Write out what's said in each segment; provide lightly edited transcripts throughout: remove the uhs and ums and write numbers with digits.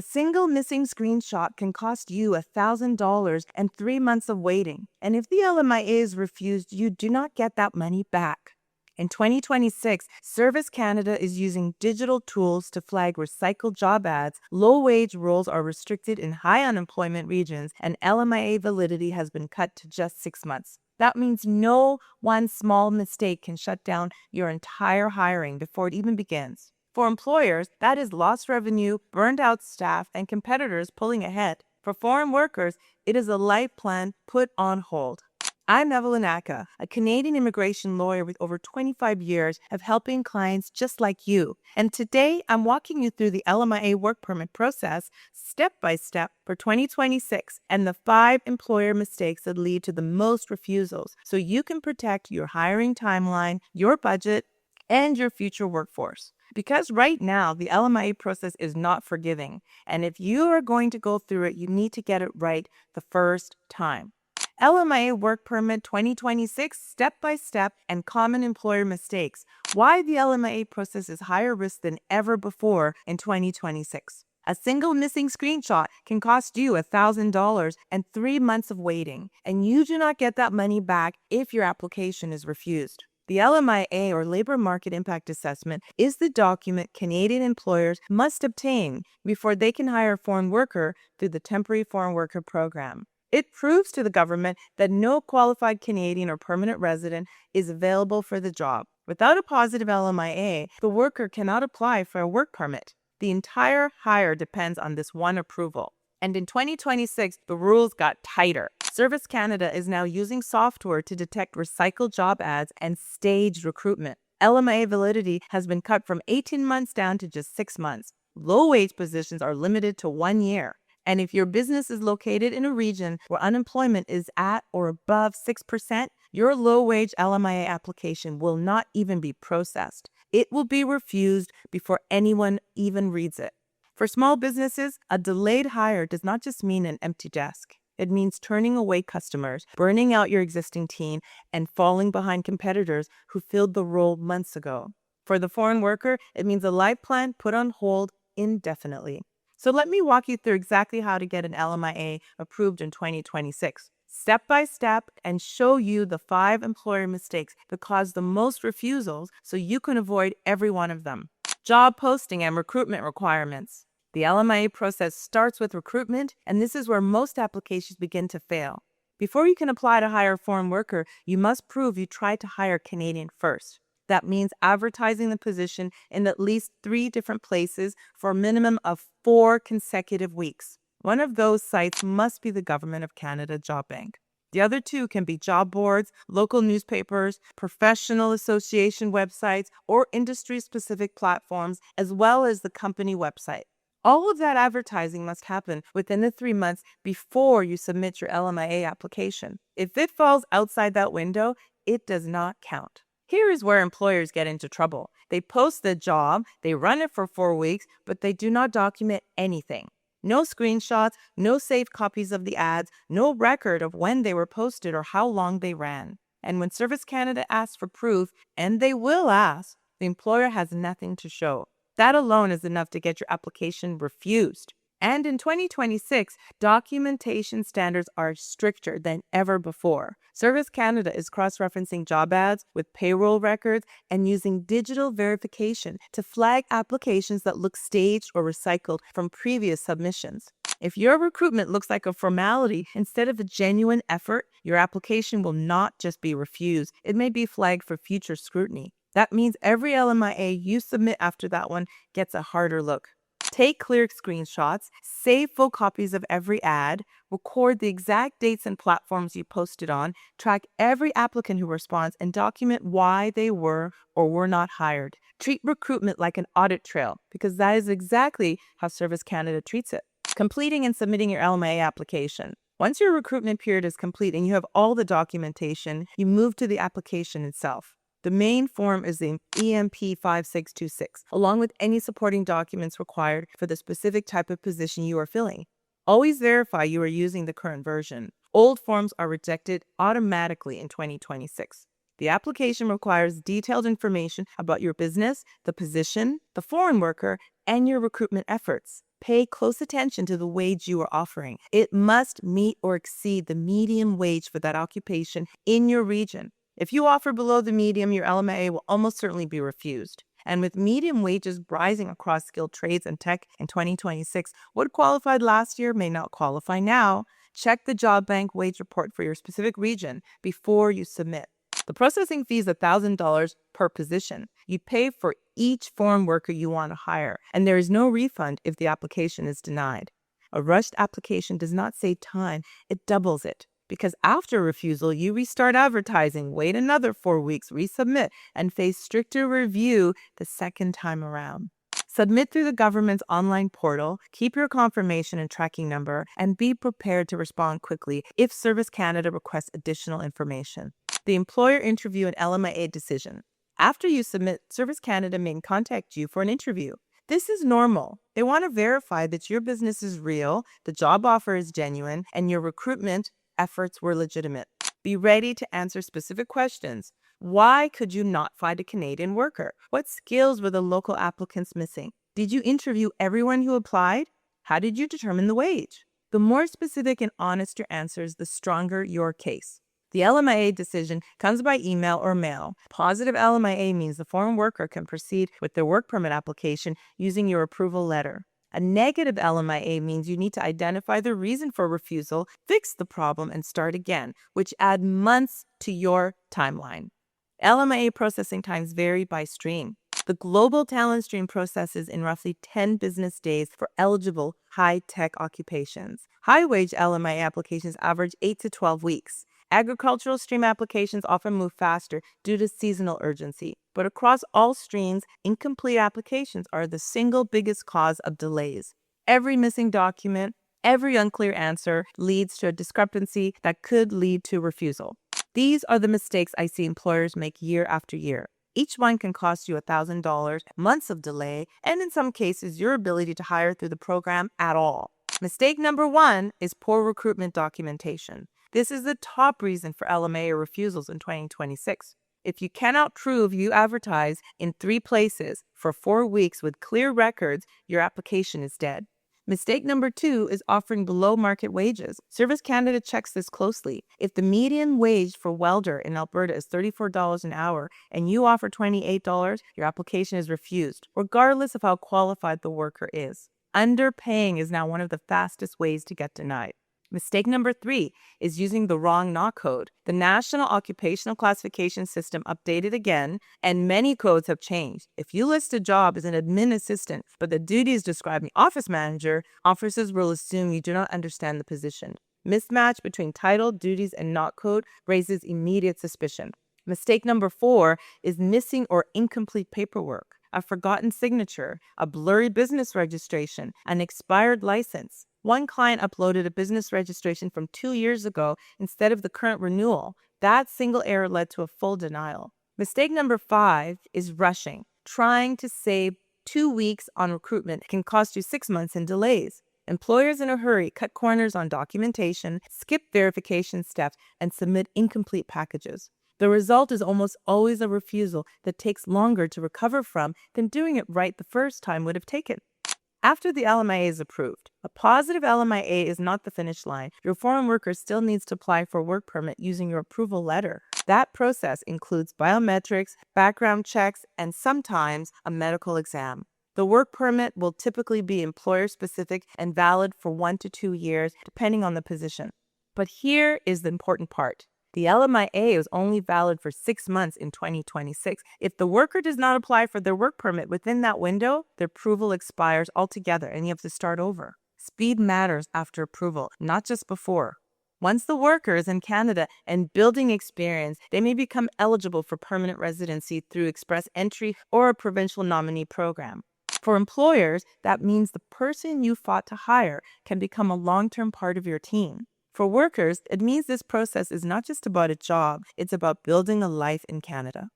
A single missing screenshot can cost you $1,000 and 3 months of waiting. And if the LMIA is refused, you do not get that money back. In 2026, Service Canada is using digital tools to flag recycled job ads. Low-wage roles are restricted in high unemployment regions, and LMIA validity has been cut to just 6 months. That means no one small mistake can shut down your entire hiring before it even begins. For employers, that is lost revenue, burned out staff, and competitors pulling ahead. For foreign workers, it is a life plan put on hold. I'm Evelyn Ackah, a Canadian immigration lawyer with over 25 years of helping clients just like you. And today, I'm walking you through the LMIA work permit process step by step for 2026 and the 5 employer mistakes that lead to the most refusals so you can protect your hiring timeline, your budget, and your future workforce. Because right now, the LMIA process is not forgiving. And if you are going to go through it, you need to get it right the first time. LMIA Work Permit 2026 Step-by-Step and Common Employer Mistakes. Why the LMIA process is higher risk than ever before in 2026. A single missing screenshot can cost you $1,000 and 3 months of waiting, and you do not get that money back if your application is refused. The LMIA, or Labor Market Impact Assessment, is the document Canadian employers must obtain before they can hire a foreign worker through the Temporary Foreign Worker Program. It proves to the government that no qualified Canadian or permanent resident is available for the job. Without a positive LMIA, the worker cannot apply for a work permit. The entire hire depends on this one approval. And in 2026, the rules got tighter. Service Canada is now using software to detect recycled job ads and staged recruitment. LMIA validity has been cut from 18 months down to just 6 months. Low-wage positions are limited to 1 year. And if your business is located in a region where unemployment is at or above 6%, your low-wage LMIA application will not even be processed. It will be refused before anyone even reads it. For small businesses, a delayed hire does not just mean an empty desk. It means turning away customers, burning out your existing team, and falling behind competitors who filled the role months ago. For the foreign worker, it means a life plan put on hold indefinitely. So let me walk you through exactly how to get an LMIA approved in 2026, step by step, and show you the 5 employer mistakes that cause the most refusals so you can avoid every one of them. Job posting and recruitment requirements. The LMIA process starts with recruitment, and this is where most applications begin to fail. Before you can apply to hire a foreign worker, you must prove you tried to hire Canadian first. That means advertising the position in at least 3 different places for a minimum of 4 consecutive weeks. One of those sites must be the Government of Canada Job Bank. The other 2 can be job boards, local newspapers, professional association websites, or industry-specific platforms, as well as the company website. All of that advertising must happen within the 3 months before you submit your LMIA application. If it falls outside that window, it does not count. Here is where employers get into trouble. They post the job, they run it for 4 weeks, but they do not document anything. No screenshots, no saved copies of the ads, no record of when they were posted or how long they ran. And when Service Canada asks for proof, and they will ask, the employer has nothing to show. That alone is enough to get your application refused. And in 2026, documentation standards are stricter than ever before. Service Canada is cross-referencing job ads with payroll records and using digital verification to flag applications that look staged or recycled from previous submissions. If your recruitment looks like a formality instead of a genuine effort, your application will not just be refused. It may be flagged for future scrutiny. That means every LMIA you submit after that one gets a harder look. Take clear screenshots, save full copies of every ad, record the exact dates and platforms you posted on, track every applicant who responds, and document why they were or were not hired. Treat recruitment like an audit trail, because that is exactly how Service Canada treats it. Completing and submitting your LMIA application. Once your recruitment period is complete and you have all the documentation, you move to the application itself. The main form is the EMP 5626, along with any supporting documents required for the specific type of position you are filling. Always verify you are using the current version. Old forms are rejected automatically in 2026. The application requires detailed information about your business, the position, the foreign worker, and your recruitment efforts. Pay close attention to the wage you are offering. It must meet or exceed the median wage for that occupation in your region. If you offer below the median, your LMIA will almost certainly be refused. And with median wages rising across skilled trades and tech in 2026, what qualified last year may not qualify now. Check the job bank wage report for your specific region before you submit. The processing fee is $1,000 per position. You pay for each foreign worker you want to hire, and there is no refund if the application is denied. A rushed application does not save time, it doubles it. Because after refusal, you restart advertising, wait another 4 weeks, resubmit, and face stricter review the second time around. Submit through the government's online portal, keep your confirmation and tracking number, and be prepared to respond quickly if Service Canada requests additional information. The employer interview and LMIA decision. After you submit, Service Canada may contact you for an interview. This is normal. They want to verify that your business is real, the job offer is genuine, and your recruitment efforts were legitimate. Be ready to answer specific questions. Why could you not find a Canadian worker? What skills were the local applicants missing? Did you interview everyone who applied? How did you determine the wage? The more specific and honest your answers, the stronger your case. The LMIA decision comes by email or mail. Positive LMIA means the foreign worker can proceed with their work permit application using your approval letter. A negative LMIA means you need to identify the reason for refusal, fix the problem, and start again, which add months to your timeline. LMIA processing times vary by stream. The global talent stream processes in roughly 10 business days for eligible high-tech occupations. High-wage LMIA applications average 8 to 12 weeks. Agricultural stream applications often move faster due to seasonal urgency. But across all streams, incomplete applications are the single biggest cause of delays. Every missing document, every unclear answer leads to a discrepancy that could lead to refusal. These are the mistakes I see employers make year after year. Each one can cost you $1,000, months of delay, and in some cases, your ability to hire through the program at all. Mistake number 1 is poor recruitment documentation. This is the top reason for LMIA refusals in 2026. If you cannot prove you advertise in 3 places for 4 weeks with clear records, your application is dead. Mistake number 2 is offering below market wages. Service Canada checks this closely. If the median wage for welder in Alberta is $34 an hour and you offer $28, your application is refused, regardless of how qualified the worker is. Underpaying is now one of the fastest ways to get denied. Mistake number 3 is using the wrong NOC code. The National Occupational Classification System updated again, and many codes have changed. If you list a job as an admin assistant, but the duties describe the office manager, officers will assume you do not understand the position. Mismatch between title, duties, and NOC code raises immediate suspicion. Mistake number 4 is missing or incomplete paperwork. A forgotten signature, a blurry business registration, an expired license. One client uploaded a business registration from 2 years ago instead of the current renewal. That single error led to a full denial. Mistake number 5 is rushing. Trying to save 2 weeks on recruitment can cost you 6 months in delays. Employers in a hurry cut corners on documentation, skip verification steps, and submit incomplete packages. The result is almost always a refusal that takes longer to recover from than doing it right the first time would have taken. After the LMIA is approved, a positive LMIA is not the finish line. Your foreign worker still needs to apply for a work permit using your approval letter. That process includes biometrics, background checks, and sometimes a medical exam. The work permit will typically be employer-specific and valid for 1 to 2 years, depending on the position. But here is the important part. The LMIA is only valid for 6 months in 2026. If the worker does not apply for their work permit within that window, their approval expires altogether and you have to start over. Speed matters after approval, not just before. Once the worker is in Canada and building experience, they may become eligible for permanent residency through express entry or a provincial nominee program. For employers, that means the person you fought to hire can become a long-term part of your team. For workers, it means this process is not just about a job, it's about building a life in Canada.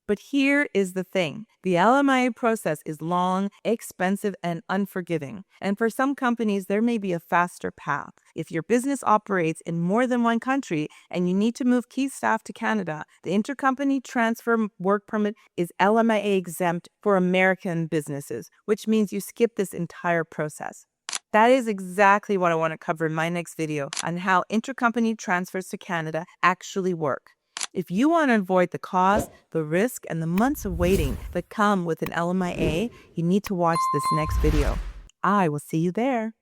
But here is the thing. The LMIA process is long, expensive, and unforgiving. And for some companies, there may be a faster path. If your business operates in more than one country and you need to move key staff to Canada, the intercompany transfer work permit is LMIA exempt for American businesses, which means you skip this entire process. That is exactly what I want to cover in my next video on how intercompany transfers to Canada actually work. If you want to avoid the cost, the risk, and the months of waiting that come with an LMIA, you need to watch this next video. I will see you there.